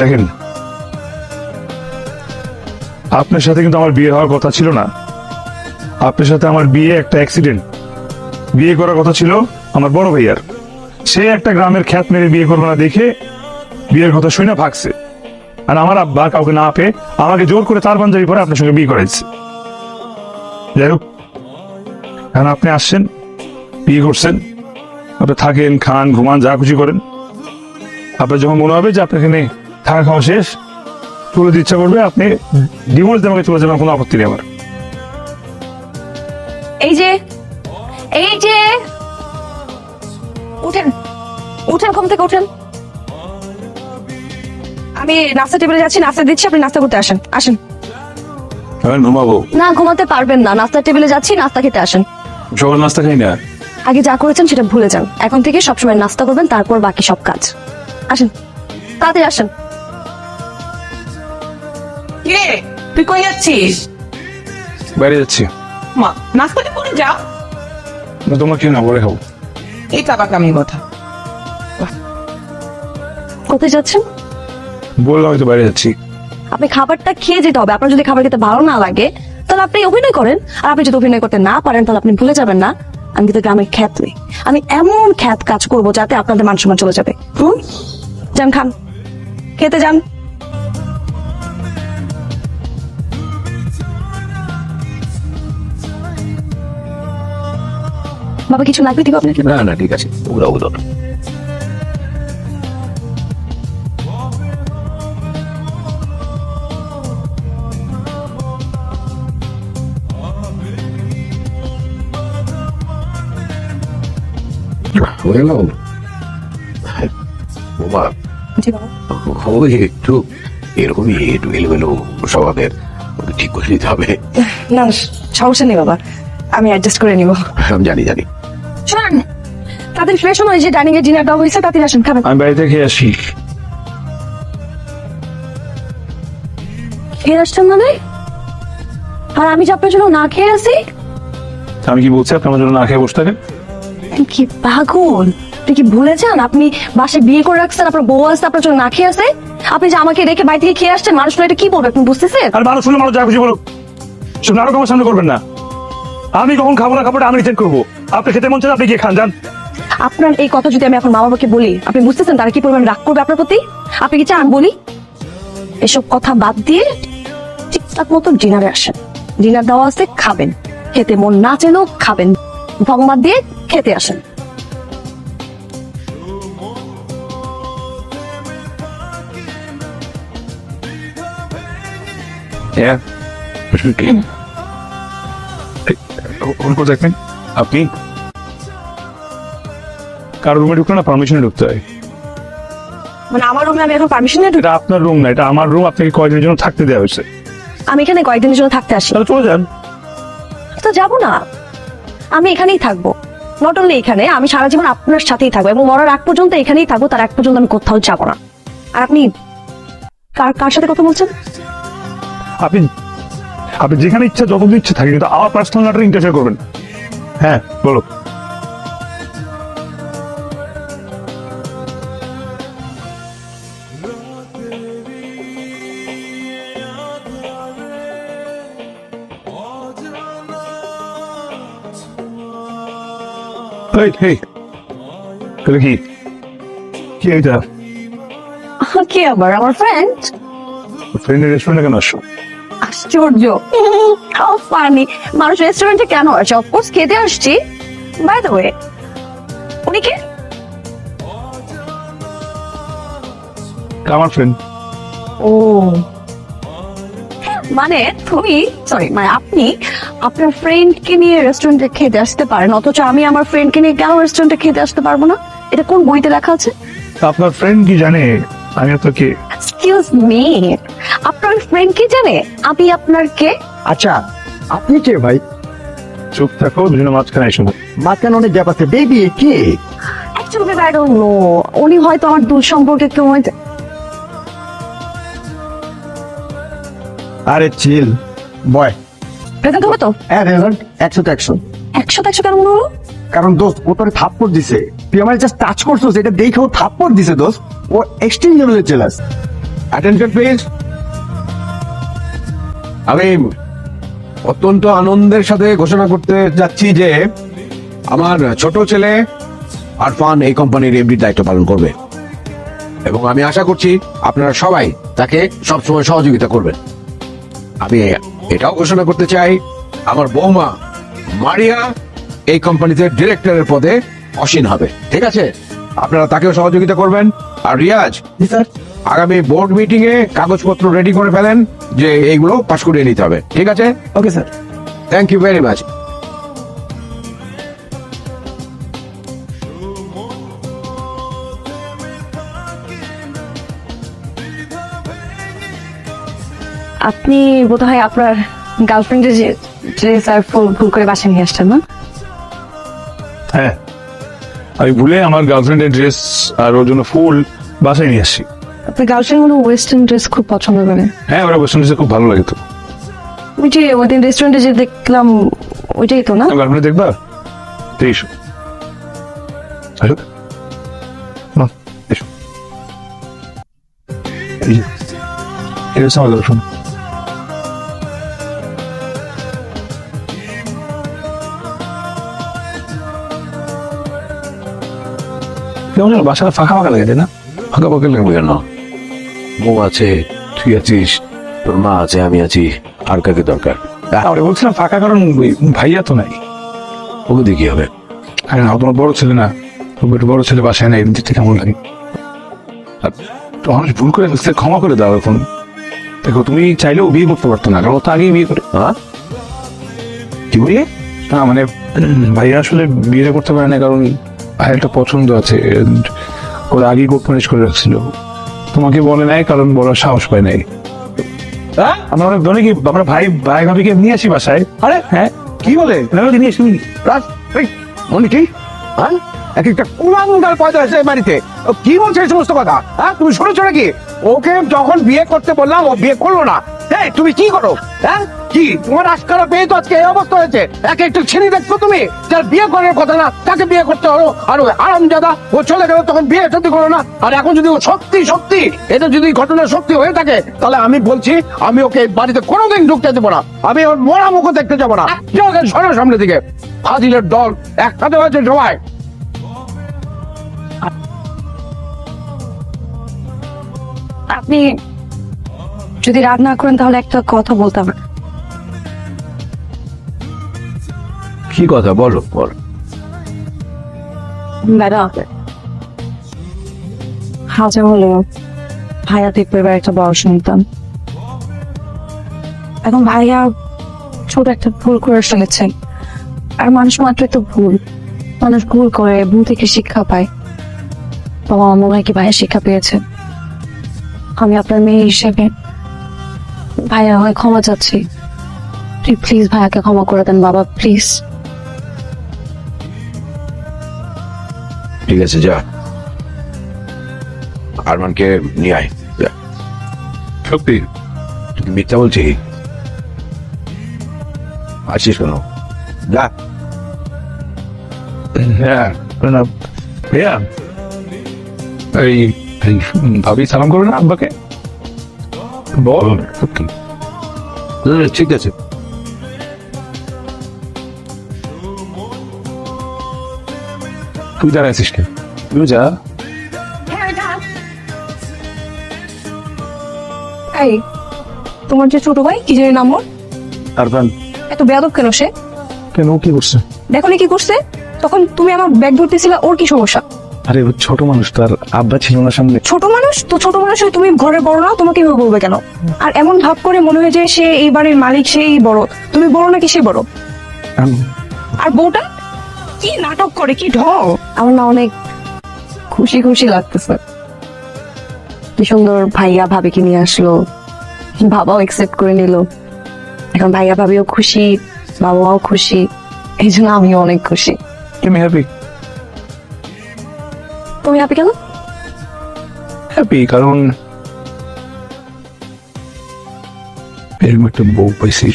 দেখেন, আপনার সাথে কিন্তু আমার বিয়ে হওয়ার কথা ছিল না। আপনার সাথে আমার বিয়ে একটা অ্যাক্সিডেন্ট। বিয়ে করার কথা ছিল আমার বড় ভাইয়ার। সে একটা গ্রামের খ্যাত মেরে বিয়ে করবে না দেখে বিয়ের কথা শুনে ভাগছে। আর আমার আব্বা কাউকে না পেয়ে আমাকে জোর করে তার পাঞ্জাবি পরে আপনার সঙ্গে বিয়ে করাইছে। যাই হোক, এখন আপনি আসছেন, বিয়ে করছেন, আপনি থাকেন, খান, ঘুমান, যা খুশি করেন। আপনার যখন মনে হবে যে আপনার এখানে থাকা খাওয়া শেষ, চলে দিতে ইচ্ছা করবে, আপনি ডিভোর্স দিয়ে আমাকে চলে যাবেন, কোনো আপত্তি নেই আমার। এই যে উঠেন উঠেন, ঘুম থেকে উঠেন। আমি নাস্তা টেবিলে যাচ্ছি, নাস্তা দিচ্ছি, আপনি নাস্তা করতে আসেন। আসেন। আমি ঘুমাবো না, ঘুমাতে পারবেন না। নাস্তা টেবিলে যাচ্ছি, নাস্তা খেতে আসেন। সকাল নাস্তা খাই না। আগে যা করেছেন সেটা ভুলে যান। এখন থেকে সবসময় নাস্তা করবেন, তারপর বাকি সব কাজ। আসেন, তাড়াতাড়ি আসেন। কে তুই কই যাচ্ছিস? বাইরে যাচ্ছি। মা নাস্তাটা করে যা। না, তোমার কি না বলে খাবো। এই তো আবার কামি কথা। কোথায় যাচ্ছেন? বললাম হয়তো বাইরে যাচ্ছি। আপনি খাবারটা খেয়ে যেতে হবে। আপনার যদি খাবার খেতে ভালো না লাগে তাহলে আপনি অভিনয় করেন, আর আপনি যদি অভিনয় করতে না পারেন তাহলে আপনি ভুলে যাবেন না আমি কিন্তু গ্রামের খ্যাত নেই। আমি এমন খ্যাত কাজ করবো যাতে আপনাদের মান সম্মান চলে যাবে। যান, খান, খেতে যান। বাবা কিছু লাগবে দিব আপনাকে? না না, ঠিক আছে, উড়া উড়া। জি বাবা। ওই একটু এরকমই একটু এলোমেলো স্বভাবের, ওকে ঠিক করে নিতে হবে। না, সমস্যা নেই বাবা, আমি অ্যাডজাস্ট করে নিব। আমি জানি শোনেন, তাদের ফ্রেশ হয়ে যে ডাইনিং এর ডিনার দেওয়া হয়েছে, তাড়াতাড়ি আসেন, খাবেন। আমি বাড়িতে খেয়ে আসি। খেয়ে আসছেন মানে? আর আমি যে আপনার জন্য না খেয়ে আসি? আমি কি বলছি আপনি আমার জন্য না খেয়ে বসে থাকেন? কি পাগল, আপনি কি ভুলে যান আপনি বাসায় বিয়ে করে রাখছেন, আপনার বউ আছে আপনার জন্য না খেয়ে আসে? আপনি যে আমাকে রেখে বাড়ি থেকে খেয়ে আসছেন, মানুষগুলো এটা কি বলবে আপনি বুঝতেছেন? আর মানুষ শুনে মানুষ যা খুশি বলুক, সব নাটক আমার সামনে করবেন না। আমি কখন খাবো না খাবারটা আমি ডিসাইড করবো। আপনি খেতে মন চান, আপনি গিয়ে খান, যান। আপনার এই কথা যদি আমি এখন মা বাবাকে বলি, আপনি বুঝতেছেন তারা কি পরিমাণ রাগ করবে আপনার প্রতি? আপনি কি চান বলি? এসব কথা বাদ দিয়ে ঠিকঠাক মতো ডিনারে আসেন। ডিনার দেওয়া আছে, খাবেন। খেতে মন না চেলেও খাবেন। ভগবান দিয়ে খেতে আসেন। দেখবেন আপনি কারো রুমে ঢুকলে না পারমিশনে ঢুকতে হয়। মানে আমার রুমে আমি এখন পারমিশন নিয়ে ঢুকি? এটা আপনার রুম না, এটা আমার রুম। আপনাকে কয়েকদিনের জন্য থাকতে দেওয়া হয়েছে। আমি এখানে কয়েকদিনের জন্য থাকতে আসি। তাহলে চলে যান। তো যাবো না, আমি এখানেই থাকবো। নট অনলি এখানে, আমি সারা জীবন আপনার সাথেই থাকবো এবং মরার আগ পর্যন্ত এখানেই থাকবো। তার আগ পর্যন্ত আমি কোথাও যাবো না। আর আপনি কার সাথে কথা বলছেন? আপনি আপনি যেখানে ইচ্ছা যতদিন ইচ্ছা থাকে, কিন্তু আমার পার্সোনাল ম্যাটারে ইন্টারফেয়ার করবেন। হ্যাঁ, বলো। এই এই এটা কি কি এটা? কে আবার? আমার ফ্রেন্ড। ফ্রেন্ডের রেস্টুরেন্টে কেন আসছো? আশ্চর্য, হাউ ফানি। মানুষ রেস্টুরেন্টে কেন আসে? অফকোর্স খেতে আসছি। বাই দ্য ওয়ে, উনি কে? আমার ফ্রেন্ড। ও মানে তুমি, সরি মানে আপনি আপনার ফ্রেন্ডকে নিয়ে রেস্টুরেন্টে খেতে আসতে পারেন, অথচ আমি আমার ফ্রেন্ডকে নিয়ে কেন রেস্টুরেন্টে খেতে আসতে পারবো না? এটা কোন বইতে লেখা আছে? আপনার ফ্রেন্ড কি জানে আমি আপনাকে? এক্সকিউজ মি, আপনার ফ্রেন্ড কি জানে আমি আপনার কে? আচ্ছা, আপনি কে ভাই? চুপ থাকো, দুজনে মাঝখানে এসো। মাঝখানে অনেক গ্যাপ আছে। Baby K? Actually I don't know, উনি হয়তো আমার দূর সম্পর্কে কেউ হয়তো। আরে চিল বয়। প্রেজেন্ট হবে তো? হ্যাঁ রেজাল্ট 100 100 কেন মনে হলো? কারণ দোস্ত ও তোরে থাপ্পড় দিছে। তুই আমার জাস্ট টাচ করছিস, এটা দেখে ও থাপ্পড় দিছে দোস্ত। ও এক্সট্রিম লেভেলের জেলাস। Attention please. আমি অত্যন্ত আনন্দের সাথে ঘোষণা করতে যাচ্ছি যে আমার ছোট ছেলে আরফান এই কোম্পানির এমডির দায়িত্ব পালন করবে, এবং আমি আশা করছি আপনারা সবাই তাকে সবসময় সহযোগিতা করবেন। আমি এটাও ঘোষণা করতে চাই, আমার বৌমা মারিয়া এই কোম্পানিতে ডিরেক্টরের পদে অসীন হবে। ঠিক আছে, আপনারা তাকেও সহযোগিতা করবেন। আর রিয়াজ, আগামী বোর্ড মিটিং এ কাগজপত্র রেডি করে ফেলেন যে এইগুলো পাশ করিয়ে নিতে হবে। ঠিক আছে? Okay sir. Thank you very much. আপনি বোধহয় আপনার গার্লফ্রেন্ডের যে ড্রেস আর ফুল ভুল করে বাসায় নিয়ে আসছেন না? হ্যাঁ, আমি ভুলে আমার গার্লফ্রেন্ডের ড্রেস আর ওর জন্য ফুল বাসায় নিয়ে আসছি। আপনার গার্লফ্রেন্ড কোনো ওয়েস্টার্ন ড্রেস খুব পছন্দ করে। হ্যাঁ, ওরা ওয়েস্টার্ন ড্রেস খুব ভালো লাগে তো। ওই যে ওই দিন রেস্টুরেন্টে যে দেখলাম ওইটাই তো না? গার্লফ্রেন্ড দেখবা? এসো আসো, নাও, এসো। এই যে, এটা হচ্ছে আমার গার্লফ্রেন্ড। কেমন যেন বাসাটা ফাঁকা ফাঁকা লাগে, তাই না? ফাঁকা ফাঁকা লাগবে কেন? বউ আছে, তুই আছিস, তোর মা আছে, আমি আছি, আর কাকে দরকার? আমরা বলছিলাম ফাঁকা, কারণ ওই ভাইয়া তো নাই। ওকে দিয়ে কি হবে? আরে না, তোমার বড় ছেলে না, তোমার বড় ছেলে বাসায় নাই, এমনিতে কেমন লাগে। আর তো মানুষ ভুল করে ফেলছে, ক্ষমা করে দাও এখন। দেখো, তুমি চাইলেও বিয়ে করতে পারতো না, কারণ ও তো আগেই বিয়ে করে। হ্যাঁ, কি বলি? না মানে ভাইয়া আসলে বিয়ে করতে পারে না, কারণ ভাইয়ের একটা পছন্দ আছে, ওরা আগেই কোর্ট ম্যারেজ করে রাখছিল। তোমাকে বলে নাই কারণ বলার সাহস পায় নাই। আমরা ধরে কি আমরা ভাই ভাই ভাবিকে নিয়ে আসি বাসায়। আরে হ্যাঁ, কি বলে নিয়ে আসি মনে কি? হ্যাঁ, এক একটা কুলাঙ্গার পয়দা আছে এই বাড়িতে। ও কি বলছে এই সমস্ত কথা? হ্যাঁ, তুমি শুনেছো নাকি? ওকে যখন বিয়ে করতে বললাম ও বিয়ে করলো না। এই তুমি কি করো? হ্যাঁ, কি তোমার আজকারা পেয়ে তো আজকে এই অবস্থা হয়েছে? এক একটা ছেলে দেখছো তুমি, যার বিয়ে করার কথা না তাকে বিয়ে করতে হলো। আর ওই আরামজাদা ও চলে গেল, তখন বিয়ে সত্যি করো না। আর এখন যদি ও সত্যি সত্যি এটা যদি ঘটনা সত্যি হয়ে থাকে, তাহলে আমি বলছি আমি ওকে এই বাড়িতে কোনোদিন ঢুকতে দেবো না। আমি ওর মরা মুখ দেখতে যাবো না। সরো সামনে দিকে, ফাজিলের দল একসাথে হয়েছে সবাই। আপনি যদি রাগ না করেন তাহলে একটা কথা বলতে হবে। কি কথা? বলো বল। ম্যাডাম, হাজার হলো ভাইয়া থেকে এবার একটা বড় শুনতাম। এখন ভাইয়া ছোট একটা ভুল করে ফেলেছেন, আর মানুষ মাত্র তো ভুল, মানুষ ভুল করে, ভুল থেকে শিক্ষা পায়। বাবা মনে হয় কি ভাইয়া শিক্ষা পেয়েছে। আমি আপনার মেয়ে হিসেবে ভাইয়া হয়ে ক্ষমা চাচ্ছি। প্লিজ ভাইয়াকে ক্ষমা করে দেন বাবা, প্লিজ। ঠিক আছে, যা আরমানকে নিয়ে আয়। যা। সত্যি? তুই মিথ্যা বলছি? আসিস কেন? যা। হ্যাঁ, না, ভাইয়া এই এই ভাবি সালাম করবে না আব্বাকে? বল। সত্যি? ঠিক আছে। তুই দাঁড়ায় আছিস কেন? তুই যা। এই তোমার যে ছোট ভাই, কি জানি নাম ওর, আরফান। এত বেয়াদব কেন সে? কেন, ও কি করছে? দেখো নি কি করছে? তখন তুমি আমার ব্যাগ ধরতেছিলে, ওর কি সমস্যা? আরে ও ছোট মানুষ, তার আব্বা ছিল না সামনে। ছোট মানুষ তো ছোট মানুষ হয়ে তুমি ঘরের বড় না, তোমাকে এভাবে বলবে কেন? আর এমন ভাব করে মনে হয় যে সে এই বাড়ির মালিক, সেই বড়। তুমি বড় নাকি সে বড়? আর বউটা কি নাটক করে, কি ঢং! আমার না অনেক খুশি খুশি লাগতেছে। কি সুন্দর ভাইয়া ভাবিকে নিয়ে আসলো, বাবাও একসেপ্ট করে নিল। এখন ভাইয়া ভাবিও খুশি, বাবাও খুশি, এই জন্য আমিও অনেক খুশি। তুমি হ্যাপি? তুমি হ্যাপি কেন? হ্যাপি কারণ এরকম একটা বউ পাইছি।